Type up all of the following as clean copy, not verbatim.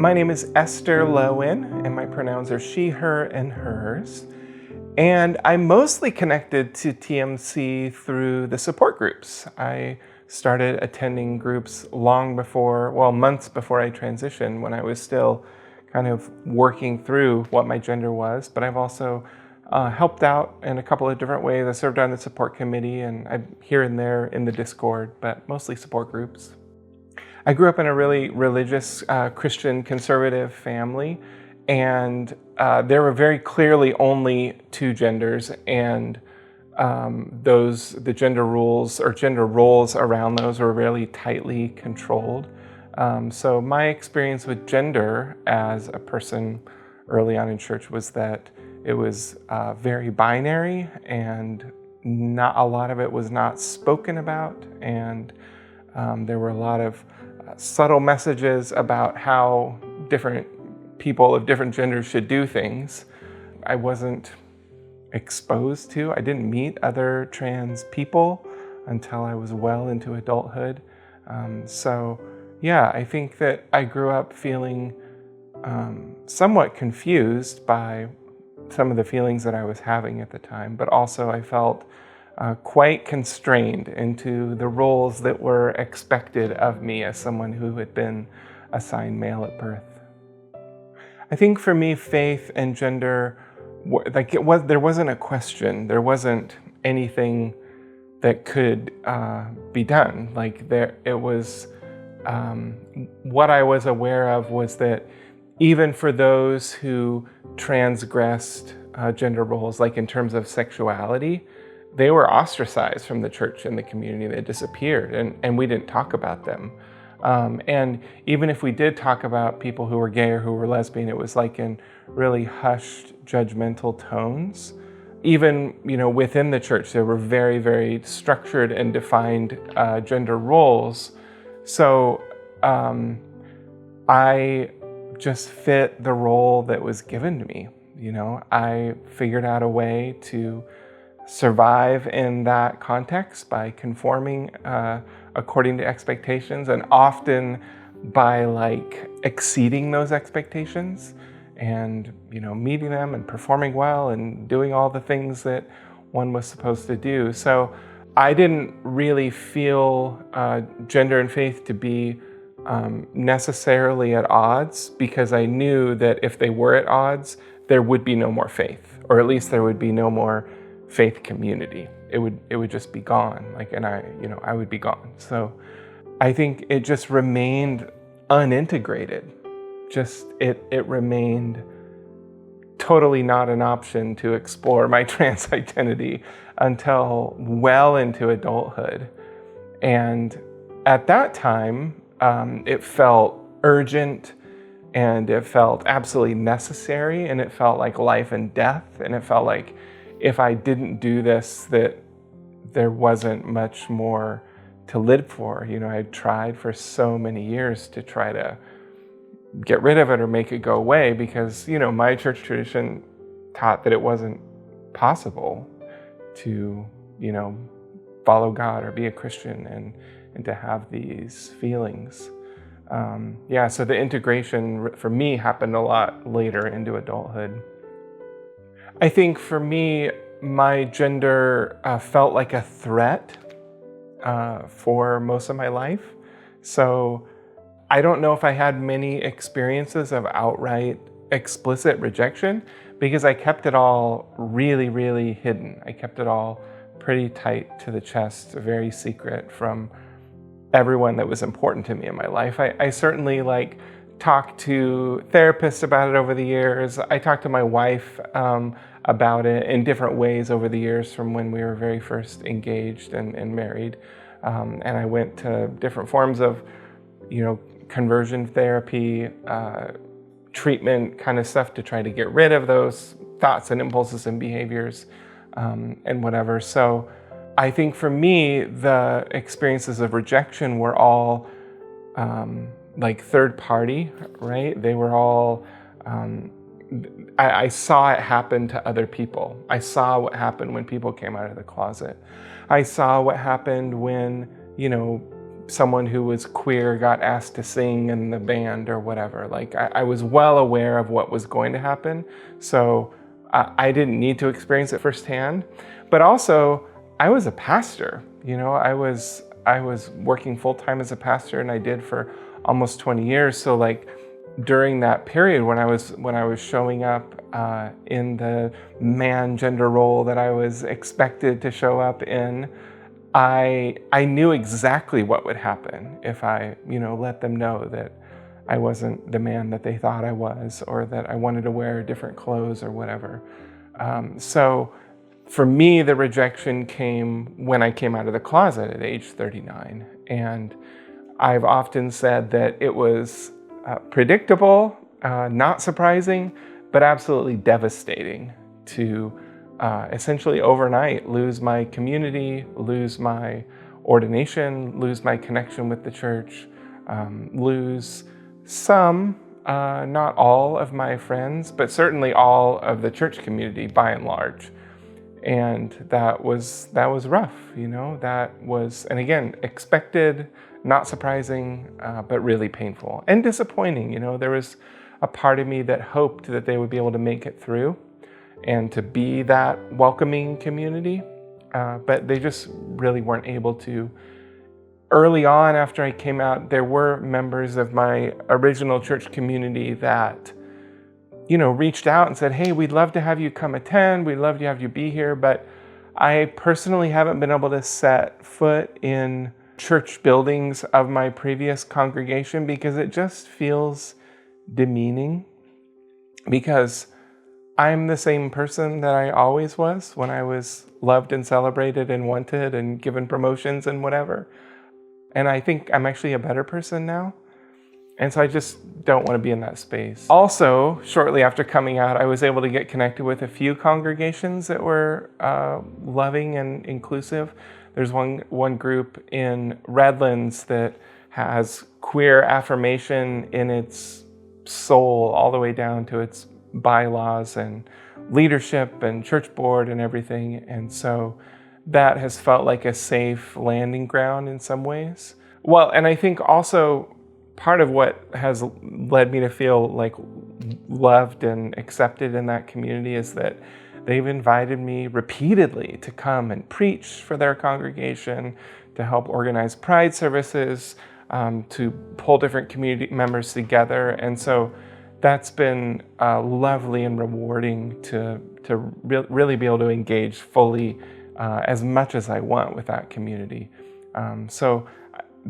My name is Esther Lowen, and my pronouns are she, her, and hers. And I'm mostly connected to TMC through the support groups. I started attending groups months before I transitioned, when I was still kind of working through what my gender was. But I've also helped out in a couple of different ways. I served on the support committee, and I'm here and there in the Discord, but mostly support groups. I grew up in a really religious, Christian, conservative family, and there were very clearly only two genders, and the gender rules or gender roles around those were really tightly controlled. So my experience with gender as a person early on in church was that it was very binary, and not a lot of it was not spoken about, and there were a lot of subtle messages about how different people of different genders should do things. I wasn't exposed to. I didn't meet other trans people until I was well into adulthood. I think that I grew up feeling somewhat confused by some of the feelings that I was having at the time, but also I felt quite constrained into the roles that were expected of me as someone who had been assigned male at birth. I think for me, faith and gender, there wasn't a question. There wasn't anything that could be done. What I was aware of was that even for those who transgressed gender roles, like in terms of sexuality, they were ostracized from the church and the community. They disappeared, and we didn't talk about them. And even if we did talk about people who were gay or who were lesbian, it was like in really hushed, judgmental tones. Even, within the church, there were very, very structured and defined gender roles. So I just fit the role that was given to me. I figured out a way to survive in that context by conforming according to expectations, and often by exceeding those expectations and meeting them and performing well and doing all the things that one was supposed to do. So I didn't really feel gender and faith to be necessarily at odds, because I knew that if they were at odds, there would be no more faith, or at least there would be no more faith community. It would just be gone. I would be gone. So I think it just remained unintegrated. It remained totally not an option to explore my trans identity until well into adulthood. And at that time, it felt urgent, and it felt absolutely necessary, and it felt like life and death, and it felt like if I didn't do this, that there wasn't much more to live for. I tried for so many years to try to get rid of it or make it go away, because, my church tradition taught that it wasn't possible to, follow God or be a Christian and to have these feelings. So the integration for me happened a lot later into adulthood. I think for me, my gender felt like a threat for most of my life. So I don't know if I had many experiences of outright explicit rejection, because I kept it all really, really hidden. I kept it all pretty tight to the chest, very secret from everyone that was important to me in my life. I certainly talked to therapists about it over the years. I talked to my wife about it in different ways over the years, from when we were very first engaged and married. And I went to different forms of, conversion therapy, treatment kind of stuff to try to get rid of those thoughts and impulses and behaviors and whatever. So I think for me, the experiences of rejection were all third party, right? They were all, I saw it happen to other people. I saw what happened when people came out of the closet. I saw what happened when, someone who was queer got asked to sing in the band or whatever. Like I was well aware of what was going to happen. So I didn't need to experience it firsthand. But also, I was a pastor. I was working full-time as a pastor, and I did for almost 20 years. So like during that period when I was showing up in the man gender role that I was expected to show up in, I knew exactly what would happen if I, let them know that I wasn't the man that they thought I was, or that I wanted to wear different clothes or whatever. So for me, the rejection came when I came out of the closet at age 39. And I've often said that it was predictable, not surprising, but absolutely devastating to essentially overnight lose my community, lose my ordination, lose my connection with the church, lose some, not all of my friends, but certainly all of the church community by and large. And that was rough, that was, and again, expected, not surprising, but really painful and disappointing. There was a part of me that hoped that they would be able to make it through and to be that welcoming community, but they just really weren't able to. Early on, after I came out, there were members of my original church community that, reached out and said, hey, we'd love to have you come attend. We'd love to have you be here. But I personally haven't been able to set foot in church buildings of my previous congregation because it just feels demeaning, because I'm the same person that I always was when I was loved and celebrated and wanted and given promotions and whatever. And I think I'm actually a better person now. And so I just don't want to be in that space. Also, shortly after coming out, I was able to get connected with a few congregations that were loving and inclusive. There's one group in Redlands that has queer affirmation in its soul all the way down to its bylaws and leadership and church board and everything. And so that has felt like a safe landing ground in some ways. Well, and I think also part of what has led me to feel like loved and accepted in that community is that they've invited me repeatedly to come and preach for their congregation, to help organize pride services, to pull different community members together. And so that's been lovely and rewarding to really be able to engage fully as much as I want with that community. So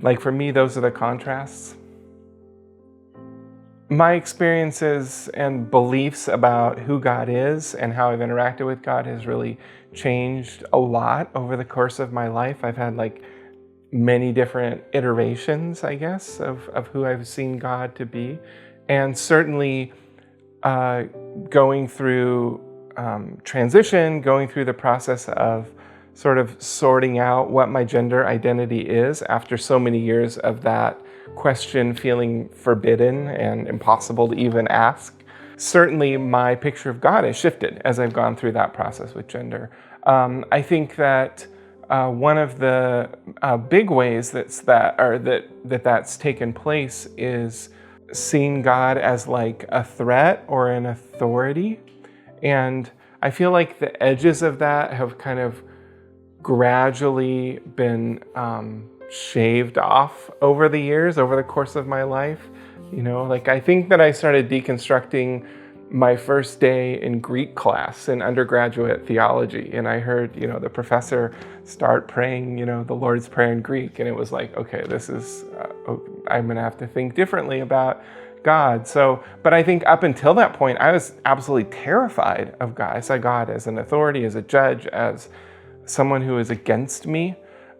like for me, those are the contrasts. My experiences and beliefs about who God is and how I've interacted with God has really changed a lot over the course of my life. I've had like many different iterations, I guess, of who I've seen God to be. And certainly going through transition, going through the process of sort of sorting out what my gender identity is after so many years of that question feeling forbidden and impossible to even ask. Certainly my picture of God has shifted as I've gone through that process with gender. I think that one of the big ways that's taken place is seeing God as like a threat or an authority. And I feel like the edges of that have kind of gradually been shaved off over the years, over the course of my life. Like I think that I started deconstructing my first day in Greek class in undergraduate theology. And I heard, the professor start praying, the Lord's Prayer in Greek. And it was like, okay, this is, I'm gonna have to think differently about God. So, but I think up until that point, I was absolutely terrified of God. I saw God as an authority, as a judge, as someone who is against me.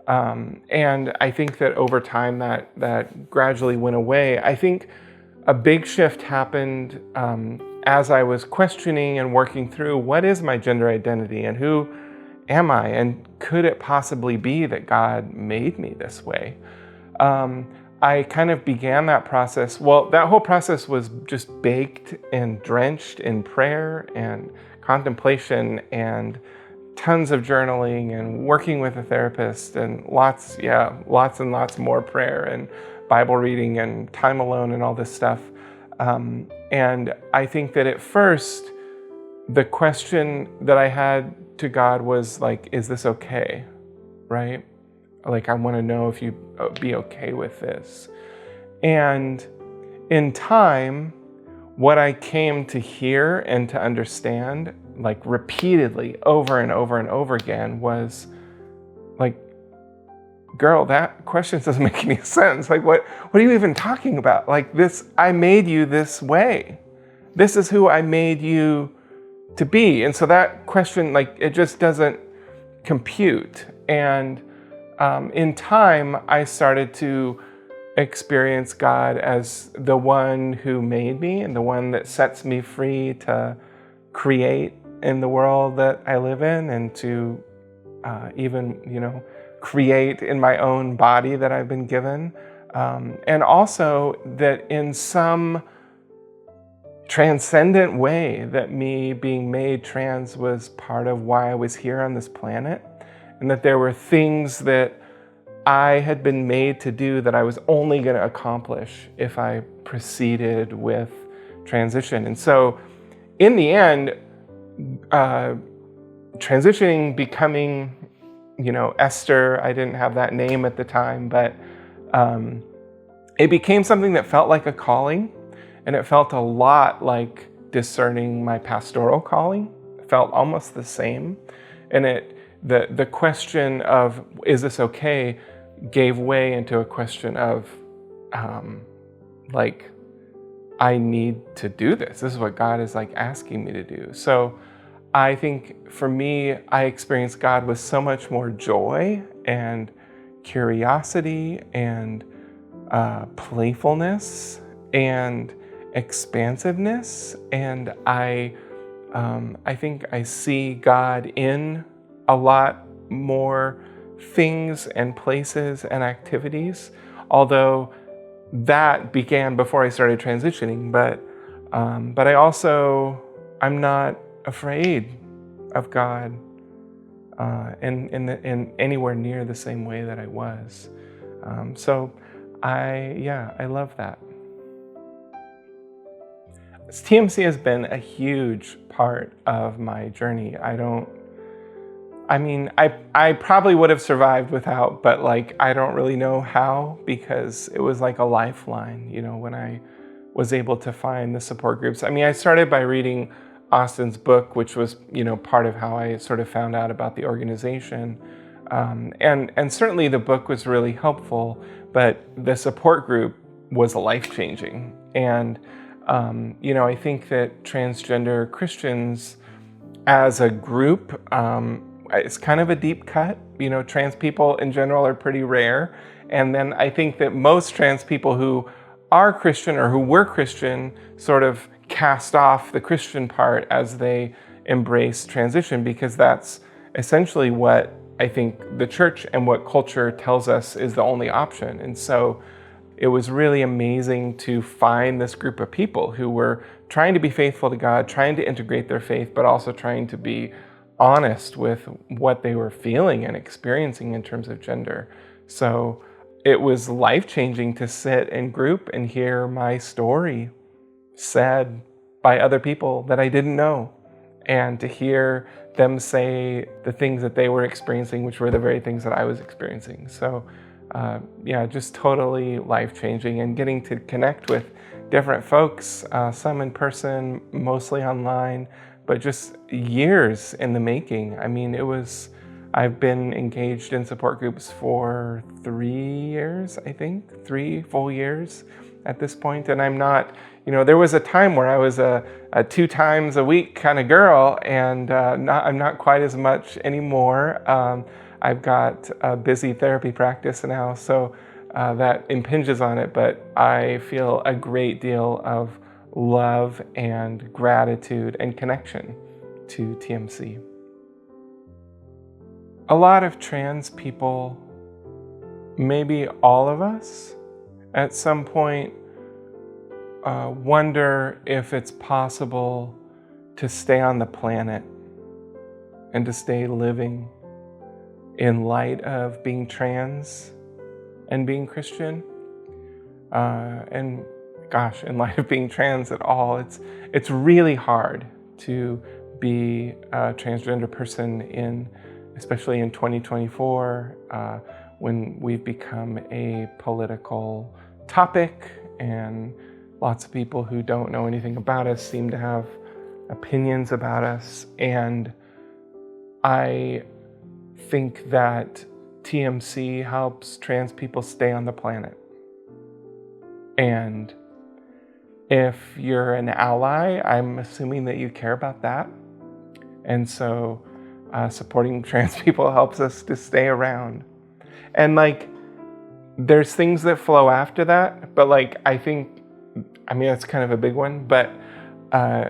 And I think that over time that gradually went away. I think a big shift happened as I was questioning and working through what is my gender identity and who am I, and could it possibly be that God made me this way? I kind of began that process. Well, that whole process was just baked and drenched in prayer and contemplation and tons of journaling and working with a therapist and lots and lots more prayer and Bible reading and time alone and all this stuff. And I think that at first, the question that I had to God was like, is this okay? Right? Like, I want to know if you be okay with this. And in time, what I came to hear and to understand, like repeatedly over and over and over again, was like, girl, that question doesn't make any sense. Like, what are you even talking about? Like, this, I made you this way. This is who I made you to be. And so that question, like, it just doesn't compute. And in time, I started to experience God as the one who made me and the one that sets me free to create in the world that I live in, and to even, create in my own body that I've been given. And also that in some transcendent way, that me being made trans was part of why I was here on this planet, and that there were things that I had been made to do that I was only going to accomplish if I proceeded with transition. And so in the end, transitioning, becoming, Esther, I didn't have that name at the time, but it became something that felt like a calling, and it felt a lot like discerning my pastoral calling. It felt almost the same. And the question of, is this okay, gave way into a question of, like, I need to do this. This is what God is like asking me to do. So I think for me, I experienced God with so much more joy and curiosity and playfulness and expansiveness. And I think I see God in a lot more things and places and activities, although that began before I started transitioning. But I'm not afraid of God in anywhere near the same way that I was. So I love that. TMC has been a huge part of my journey. I probably would have survived without, but like, I don't really know how, because it was like a lifeline, when I was able to find the support groups. I started by reading Austin's book, which was, part of how I sort of found out about the organization. And certainly the book was really helpful, but the support group was life-changing. And, I think that transgender Christians as a group, it's kind of a deep cut. Trans people in general are pretty rare. And then I think that most trans people who are Christian or who were Christian sort of cast off the Christian part as they embrace transition, because that's essentially what I think the church and what culture tells us is the only option. And so it was really amazing to find this group of people who were trying to be faithful to God, trying to integrate their faith, but also trying to be honest with what they were feeling and experiencing in terms of gender. So it was life-changing to sit in group and hear my story said by other people that I didn't know, and to hear them say the things that they were experiencing, which were the very things that I was experiencing. So just totally life-changing, and getting to connect with different folks, some in person, mostly online, but just years in the making. I've been engaged in support groups for 3 years, I think, 3 full years at this point. And I'm not, there was a time where I was a 2 times a week kind of girl, and I'm not quite as much anymore. I've got a busy therapy practice now, so that impinges on it, but I feel a great deal of love and gratitude and connection to TMC. A lot of trans people, maybe all of us, at some point wonder if it's possible to stay on the planet. and to stay living in light of being trans and being Christian. And gosh, in light of being trans at all, it's really hard to be a transgender person especially in 2024, when we've become a political topic and lots of people who don't know anything about us seem to have opinions about us. And I think that TMC helps trans people stay on the planet. And if you're an ally, I'm assuming that you care about that. And so supporting trans people helps us to stay around. And there's things that flow after that, but I think that's kind of a big one, but I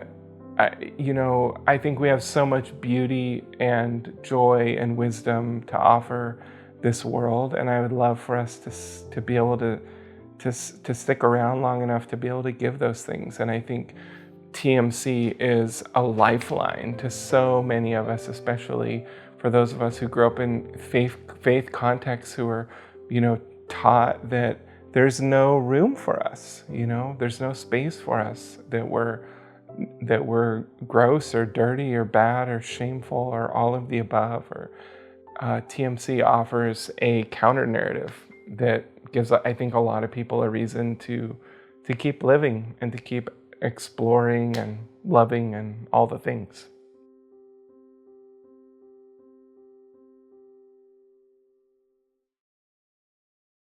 think we have so much beauty and joy and wisdom to offer this world, and I would love for us to be able to stick around long enough to be able to give those things. And I think TMC is a lifeline to so many of us, especially for those of us who grew up in faith contexts who are, taught that there's no room for us, there's no space for us, that we're gross or dirty or bad or shameful or all of the above. Or TMC offers a counter narrative that gives, I think, a lot of people a reason to keep living and to keep exploring and loving and all the things.